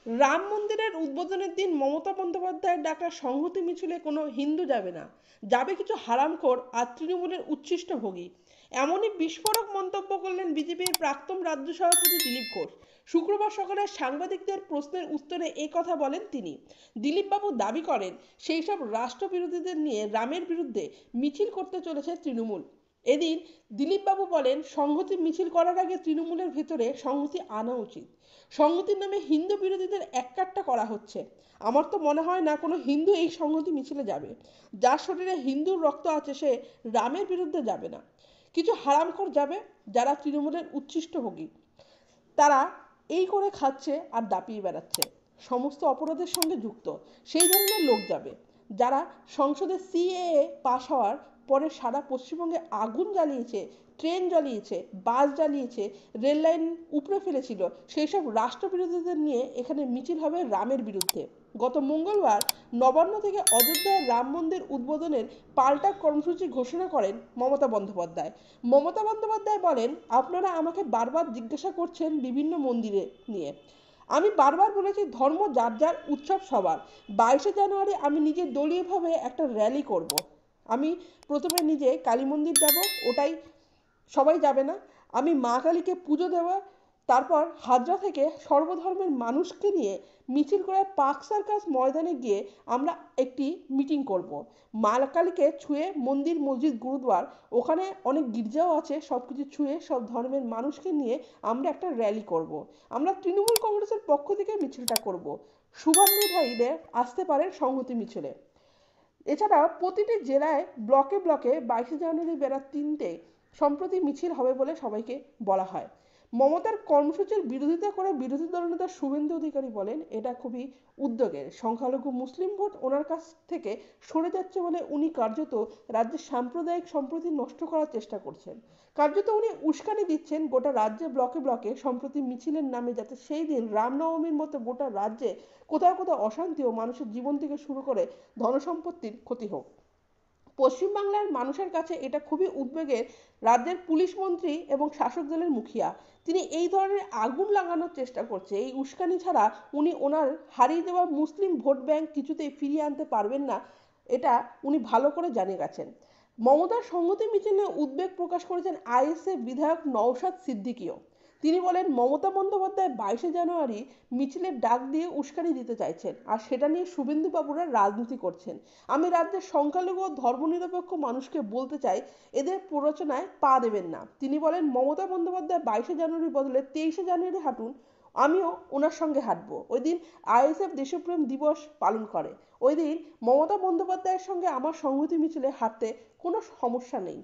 রাম মন্দিরের উদ্বোধনের দিন মমতা বন্দ্যোপাধ্যায়ের ডাকা সংহতি মিছিলে কোনো হিন্দু যাবে না, যাবে কিছু হারামখোর আর তৃণমূলের উচ্ছিষ্টভোগী। এমনই বিস্ফোরক মন্তব্য করলেন বিজেপির প্রাক্তন রাজ্য সভাপতি দিলীপ ঘোষ। শুক্রবার সকালে সাংবাদিকদের প্রশ্নের উত্তরে এ কথা বলেন তিনি। দিলীপবাবু দাবি করেন সেই সব রাষ্ট্রবিরোধীদের নিয়ে রামের বিরুদ্ধে মিছিল করতে চলেছে তৃণমূল। এদিন দিলীপবাবু বলেন সংহতি মিছিল করার আগে তৃণমূলের ভেতরে সংহতি আনা উচিত। সংহতির নামে হিন্দু বিরোধীদের এককাট্টা করা হচ্ছে। আমার তো মনে হয় না কোনো হিন্দু এই সংহতি মিছিলে যাবে। যার শরীরে হিন্দুর রক্ত আছে সে রামের বিরুদ্ধে যাবে না। কিছু হারামখোর যাবে যারা তৃণমূলের উচ্ছিষ্টভোগী। তারা এই করে খাচ্ছে আর দাপিয়ে বেড়াচ্ছে, সমস্ত অপরাধের সঙ্গে যুক্ত সেই ধরনের লোক যাবে। যারা সংসদে সিএএ পাশ হওয়ার পরে সারা পশ্চিমবঙ্গে আগুন জ্বালিয়েছে, ট্রেন জ্বালিয়েছে, বাস জ্বালিয়েছে, রেল লাইন উপড়ে ফেলেছিল, সেই সব রাষ্ট্রবিরোধীদের নিয়ে এখানে মিছিল হবে রামের বিরুদ্ধে। গত মঙ্গলবার নবান্ন থেকে অযোধ্যায় রাম মন্দির উদ্বোধনের পাল্টা কর্মসূচি ঘোষণা করেন মমতা বন্দ্যোপাধ্যায়। মমতা বন্দ্যোপাধ্যায় বলেন, আপনারা আমাকে বারবার জিজ্ঞাসা করছেন বিভিন্ন মন্দিরে নিয়ে। আমি বারবার বলেছি ধর্ম যার যার, উৎসব সবার। 22শে জানুয়ারি আমি নিজে দলীয়ভাবে একটা র্যালি করব। আমি প্রথমে নিজে কালী মন্দির যাব, ওটাই সবাই যাবে না। আমি মা কালীকে পুজো দেওয়া, তারপর হাজরা থেকে সর্বধর্মের মানুষকে নিয়ে মিছিল করে পার্ক সার্কাস ময়দানে গিয়ে আমরা একটি মিটিং করব। মা কালীকে ছুঁয়ে মন্দির, মসজিদ, গুরুদ্বার, ওখানে অনেক গির্জাও আছে, সব কিছু ছুঁয়ে সব ধর্মের মানুষকে নিয়ে আমরা একটা র্যালি করব। আমরা তৃণমূল কংগ্রেসের পক্ষ থেকে মিছিলটা করব। শুভান্নু ভাইদের আসতে পারেন সংহতি মিছিলে। এছাড়া প্রতিটি জেলায় ব্লকে ব্লকে 22শে জানুয়ারি বেলা 3টে সম্প্রতি মিছিল হবে বলে সবাইকে বলা হয়। মমতার কর্মসূচির বিরোধিতা করে বিরোধী দলনেতা শুভেন্দু অধিকারী বলেন এটা খুবই উদ্যোগের, সংখ্যালঘু মুসলিম ভোট ওনার কাছ থেকে সরে যাচ্ছে বলে উনি কার্যত রাজ্যের সাম্প্রদায়িক সম্প্রীতি নষ্ট করার চেষ্টা করছেন। কার্যত উনি উস্কানি দিচ্ছেন গোটা রাজ্যে ব্লকে ব্লকে সম্প্রতি মিছিলের নামে, যাতে সেই দিন রামনবমীর মতো গোটা রাজ্যে কোথাও কোথাও অশান্তি ও মানুষের জীবন থেকে শুরু করে ধনসম্পত্তির ক্ষতি হোক। পশ্চিমবাংলার মানুষের কাছে এটা খুবই উদ্বেগের। রাজ্যের পুলিশ মন্ত্রী এবং শাসক দলের মুখিয়া তিনি এই ধরনের আগুন লাগানোর চেষ্টা করছে। এই উস্কানি ছাড়া উনি ওনার হারিয়ে যাওয়া মুসলিম ভোট ব্যাংক কিছুতেই ফিরিয়ে আনতে পারবেন না, এটা উনি ভালো করে জানিয়ে গেছেন। মমতার সংহতি মিছিলে উদ্বেগ প্রকাশ করেছেন আইএসএফ বিধায়ক নওশাদ সিদ্দিকীও। তিনি বলেন মমতা বন্দ্যোপাধ্যায় 22শে জানুয়ারি মিছিলের ডাক দিয়ে উস্কানি দিতে চাইছেন, আর সেটা নিয়ে শুভেন্দু বাবুরা রাজনীতি করছেন। আমি রাজ্যের সংখ্যালঘু ও ধর্মনিরপেক্ষ মানুষকে বলতে চাই এদের প্ররোচনায় পা দেবেন না। তিনি বলেন মমতা বন্দ্যোপাধ্যায় 22শে জানুয়ারির বদলে 23শে জানুয়ারি হাঁটুন, আমিও ওনার সঙ্গে হাঁটবো। ওই দিন আইএসএফ দেশপ্রেম দিবস পালন করে। ওই দিন মমতা বন্দ্যোপাধ্যায়ের সঙ্গে আমার সংহতি মিছিলে হাঁটতে কোনো সমস্যা নেই।